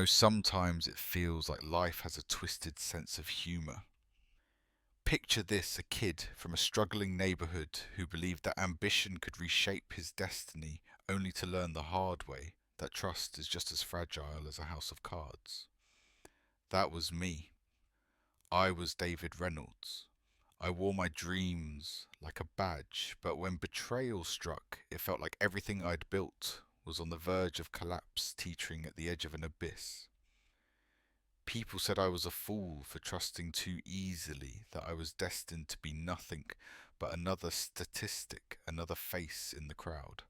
Sometimes it feels like life has a twisted sense of humor. Picture this: a kid from a struggling neighborhood who believed that ambition could reshape his destiny, only to learn the hard way that trust is just as fragile as a house of cards. That was me. I was David Reynolds. I wore my dreams like a badge, but when betrayal struck, it felt like everything I'd built was on the verge of collapse, teetering at the edge of an abyss. People said I was a fool for trusting too easily, that I was destined to be nothing but another statistic, another face in the crowd.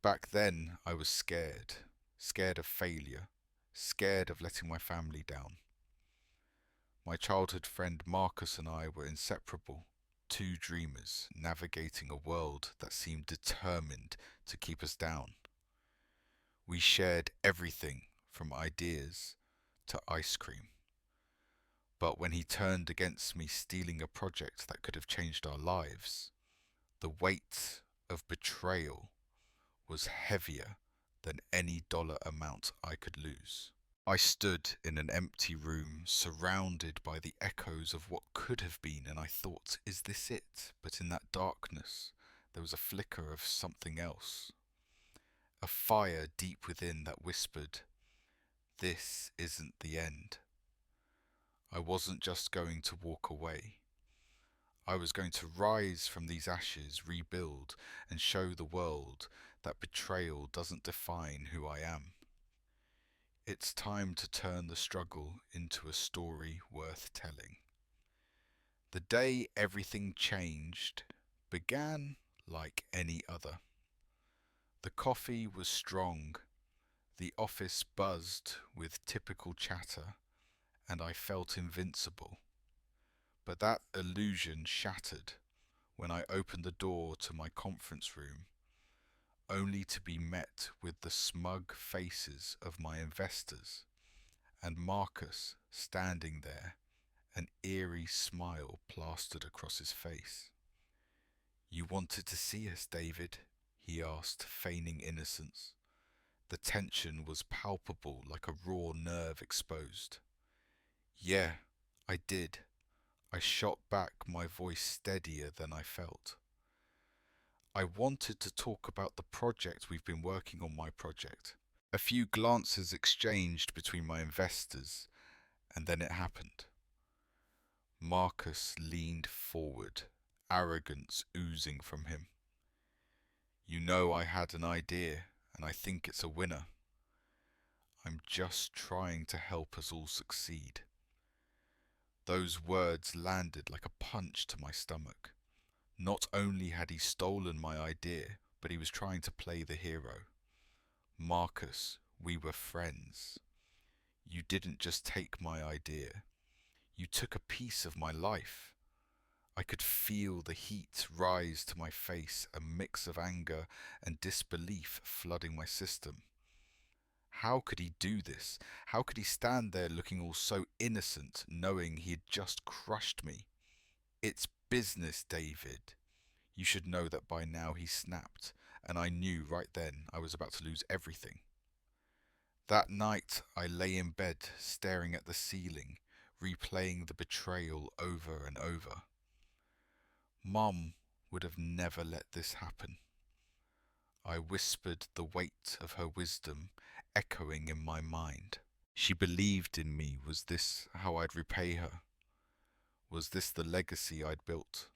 Back then, I was scared. Scared of failure. Scared of letting my family down. My childhood friend Marcus and I were inseparable. Two dreamers navigating a world that seemed determined to keep us down. We shared everything from ideas to ice cream. But when he turned against me, stealing a project that could have changed our lives, the weight of betrayal was heavier than any dollar amount I could lose. I stood in an empty room, surrounded by the echoes of what could have been, and I thought, is this it? But in that darkness, there was a flicker of something else. A fire deep within that whispered, this isn't the end. I wasn't just going to walk away. I was going to rise from these ashes, rebuild, and show the world that betrayal doesn't define who I am. It's time to turn the struggle into a story worth telling. The day everything changed began like any other. The coffee was strong, the office buzzed with typical chatter, and I felt invincible. But that illusion shattered when I opened the door to my conference room, only to be met with the smug faces of my investors and Marcus standing there, an eerie smile plastered across his face. You wanted to see us, David? He asked, feigning innocence. The tension was palpable, like a raw nerve exposed. Yeah, I did. I shot back, my voice steadier than I felt. I wanted to talk about the project we've been working on, my project. A few glances exchanged between my investors, and then it happened. Marcus leaned forward, arrogance oozing from him. You know I had an idea, and I think it's a winner. I'm just trying to help us all succeed. Those words landed like a punch to my stomach. Not only had he stolen my idea, but he was trying to play the hero. Marcus, we were friends. You didn't just take my idea. You took a piece of my life. I could feel the heat rise to my face, a mix of anger and disbelief flooding my system. How could he do this? How could he stand there looking all so innocent, knowing he had just crushed me? It's business, David. You should know that by now, he snapped, and I knew right then I was about to lose everything. That night, I lay in bed, staring at the ceiling, replaying the betrayal over and over. Mum would have never let this happen. I whispered the weight of her wisdom echoing in my mind. She believed in me. Was this how I'd repay her? Was this the legacy I'd built?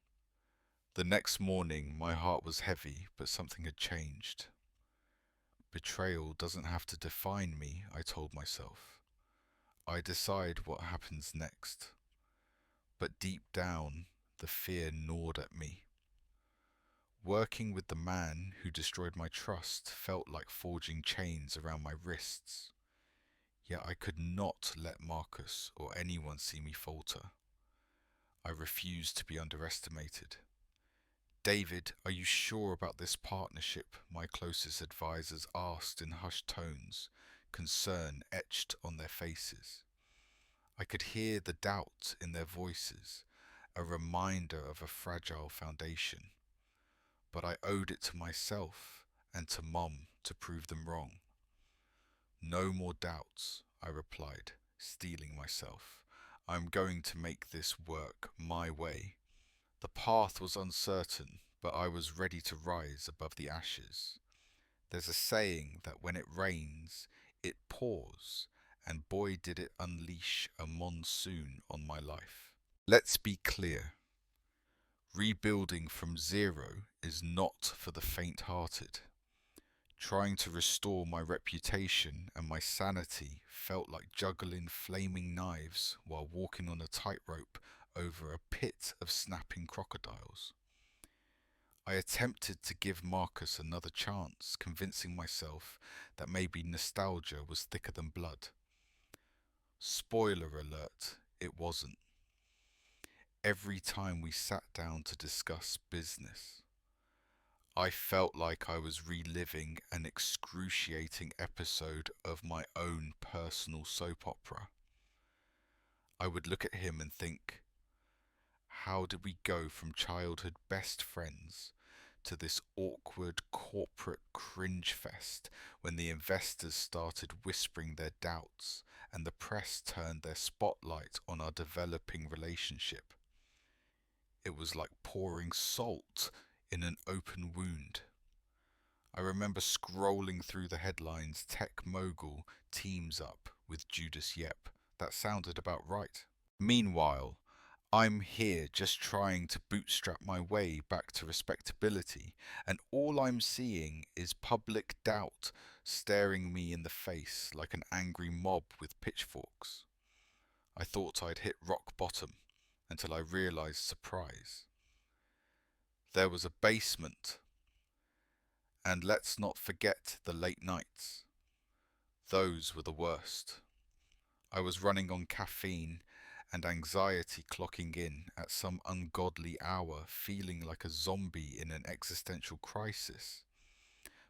The next morning, my heart was heavy, but something had changed. Betrayal doesn't have to define me, I told myself. I decide what happens next. But deep down, the fear gnawed at me. Working with the man who destroyed my trust felt like forging chains around my wrists. Yet I could not let Marcus or anyone see me falter. I refused to be underestimated. David, are you sure about this partnership? My closest advisors asked in hushed tones, concern etched on their faces. I could hear the doubt in their voices, a reminder of a fragile foundation. But I owed it to myself and to Mom to prove them wrong. No more doubts, I replied, steeling myself. I'm going to make this work my way. The path was uncertain, but I was ready to rise above the ashes. There's a saying that when it rains, it pours, and boy did it unleash a monsoon on my life. Let's be clear. Rebuilding from zero is not for the faint-hearted. Trying to restore my reputation and my sanity felt like juggling flaming knives while walking on a tightrope over a pit of snapping crocodiles. I attempted to give Marcus another chance, convincing myself that maybe nostalgia was thicker than blood. Spoiler alert, it wasn't. Every time we sat down to discuss business, I felt like I was reliving an excruciating episode of my own personal soap opera. I would look at him and think, how did we go from childhood best friends to this awkward corporate cringe fest when the investors started whispering their doubts and the press turned their spotlight on our developing relationship? It was like pouring salt in an open wound. I remember scrolling through the headlines, tech mogul teams up with Judas Yep. That sounded about right. Meanwhile, I'm here just trying to bootstrap my way back to respectability, and all I'm seeing is public doubt staring me in the face like an angry mob with pitchforks. I thought I'd hit rock bottom until I realized surprise. There was a basement, and let's not forget the late nights. Those were the worst. I was running on caffeine and anxiety clocking in at some ungodly hour, feeling like a zombie in an existential crisis.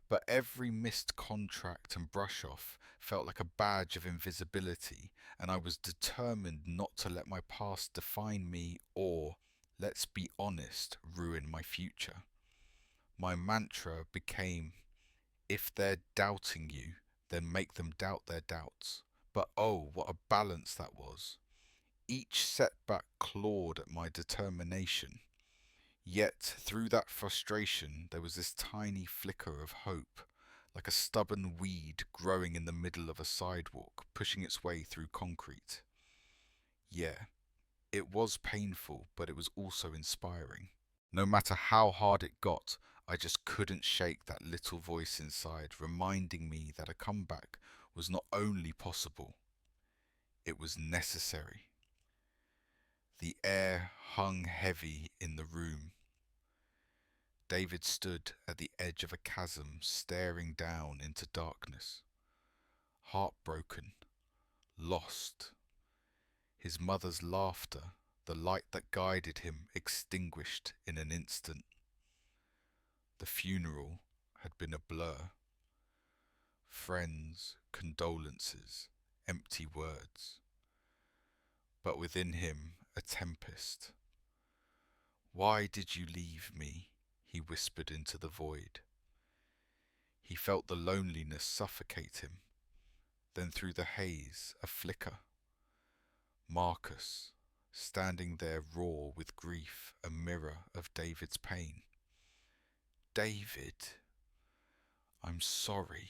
But every missed contract and brush off felt like a badge of invisibility, and I was determined not to let my past define me or, let's be honest, ruin my future. My mantra became, if they're doubting you, then make them doubt their doubts. But oh, what a balance that was. Each setback clawed at my determination. Yet, through that frustration, there was this tiny flicker of hope, like a stubborn weed growing in the middle of a sidewalk, pushing its way through concrete. Yeah, it was painful, but it was also inspiring. No matter how hard it got, I just couldn't shake that little voice inside, reminding me that a comeback was not only possible, it was necessary. The air hung heavy in the room. David stood at the edge of a chasm, staring down into darkness. Heartbroken, lost. His mother's laughter, the light that guided him, extinguished in an instant. The funeral had been a blur. Friends, condolences, empty words. But within him, a tempest. Why did you leave me? He whispered into the void. He felt the loneliness suffocate him. Then through the haze, a flicker. Marcus, standing there raw with grief, a mirror of David's pain. David, I'm sorry.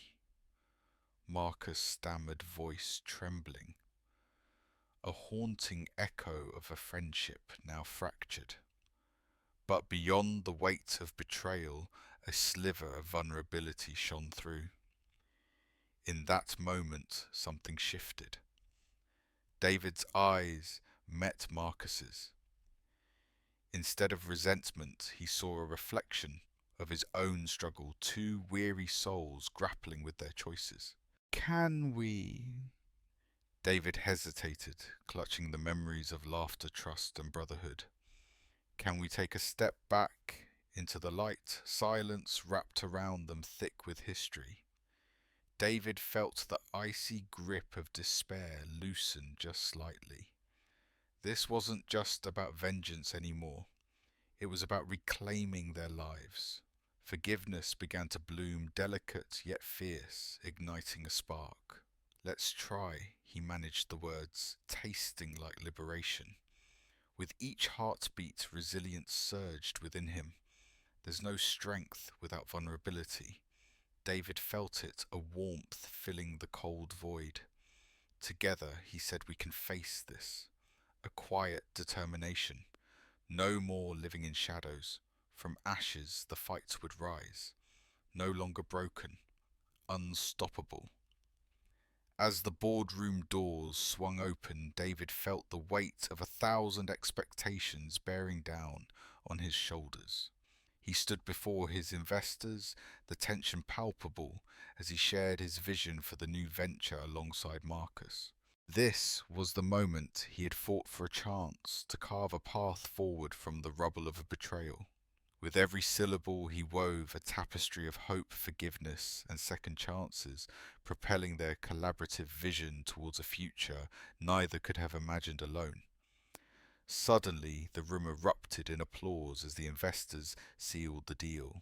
Marcus' stammered voice trembling. A haunting echo of a friendship now fractured. But beyond the weight of betrayal, a sliver of vulnerability shone through. In that moment, something shifted. David's eyes met Marcus's. Instead of resentment, he saw a reflection of his own struggle, two weary souls grappling with their choices. Can we? David hesitated, clutching the memories of laughter, trust, and brotherhood. Can we take a step back into the light, silence wrapped around them thick with history? David felt the icy grip of despair loosen just slightly. This wasn't just about vengeance anymore. It was about reclaiming their lives. Forgiveness began to bloom, delicate yet fierce, igniting a spark. Let's try, he managed the words, tasting like liberation. With each heartbeat, resilience surged within him. There's no strength without vulnerability. David felt it, a warmth filling the cold void. Together, he said, we can face this. A quiet determination. No more living in shadows. From ashes, the fight would rise. No longer broken. Unstoppable. As the boardroom doors swung open, David felt the weight of 1,000 expectations bearing down on his shoulders. He stood before his investors, the tension palpable as he shared his vision for the new venture alongside Marcus. This was the moment he had fought for a chance to carve a path forward from the rubble of a betrayal. With every syllable he wove a tapestry of hope, forgiveness, and second chances, propelling their collaborative vision towards a future neither could have imagined alone. Suddenly, the room erupted in applause as the investors sealed the deal.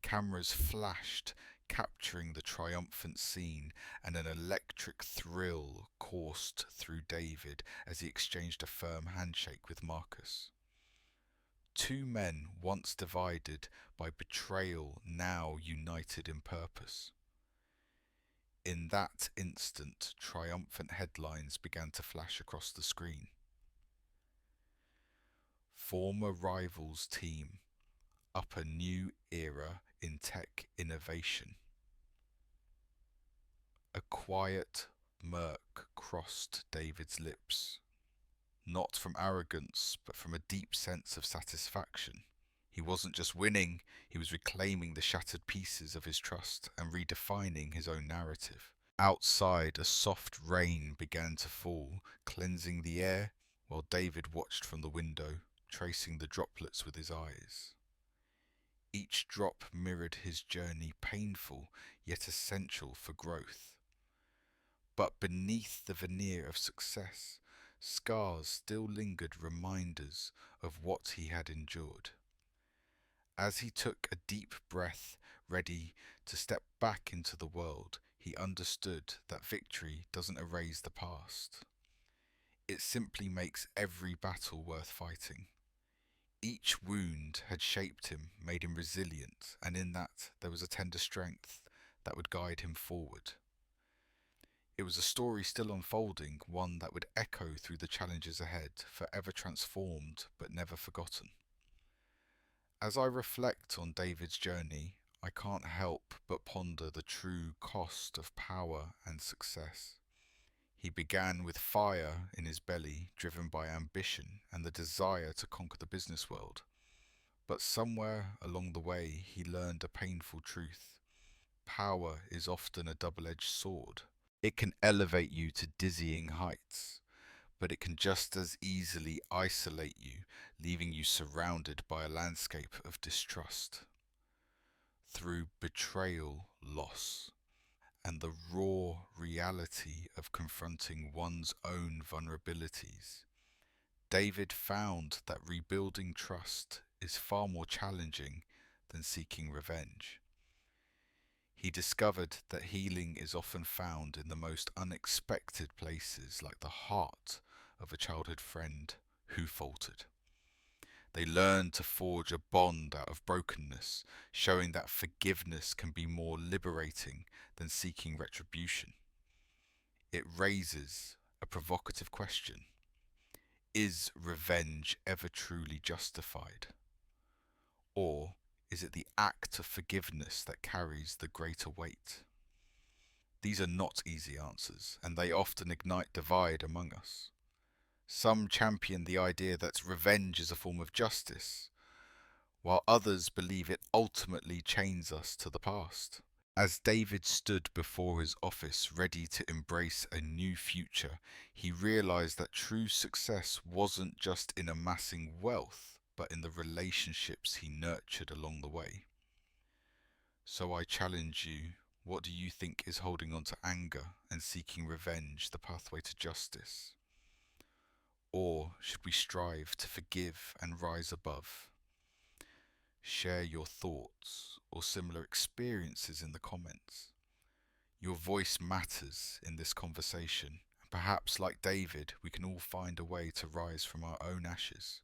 Cameras flashed, capturing the triumphant scene, and an electric thrill coursed through David as he exchanged a firm handshake with Marcus. Two men once divided by betrayal, now united in purpose. In that instant, triumphant headlines began to flash across the screen. Former rivals team up a new era in tech innovation. A quiet murk crossed David's lips, not from arrogance, but from a deep sense of satisfaction. He wasn't just winning, he was reclaiming the shattered pieces of his trust and redefining his own narrative. Outside, a soft rain began to fall, cleansing the air, while David watched from the window, tracing the droplets with his eyes. Each drop mirrored his journey, painful yet essential for growth. But beneath the veneer of success, scars still lingered, reminders of what he had endured. As he took a deep breath, ready to step back into the world, he understood that victory doesn't erase the past. It simply makes every battle worth fighting. Each wound had shaped him, made him resilient, and in that there was a tender strength that would guide him forward. It was a story still unfolding, one that would echo through the challenges ahead, forever transformed but never forgotten. As I reflect on David's journey, I can't help but ponder the true cost of power and success. He began with fire in his belly, driven by ambition and the desire to conquer the business world. But somewhere along the way, he learned a painful truth. Power is often a double-edged sword. It can elevate you to dizzying heights, but it can just as easily isolate you, leaving you surrounded by a landscape of distrust. Through betrayal, loss, and the raw reality of confronting one's own vulnerabilities, David found that rebuilding trust is far more challenging than seeking revenge. He discovered that healing is often found in the most unexpected places, like the heart of a childhood friend who faltered. They learned to forge a bond out of brokenness, showing that forgiveness can be more liberating than seeking retribution. It raises a provocative question. Is revenge ever truly justified? Or is it the act of forgiveness that carries the greater weight? These are not easy answers, and they often ignite divide among us. Some champion the idea that revenge is a form of justice, while others believe it ultimately chains us to the past. As David stood before his office ready to embrace a new future, he realized that true success wasn't just in amassing wealth, but in the relationships he nurtured along the way. So I challenge you, what do you think is holding on to anger and seeking revenge the pathway to justice? Or should we strive to forgive and rise above? Share your thoughts or similar experiences in the comments. Your voice matters in this conversation. Perhaps, like David, we can all find a way to rise from our own ashes.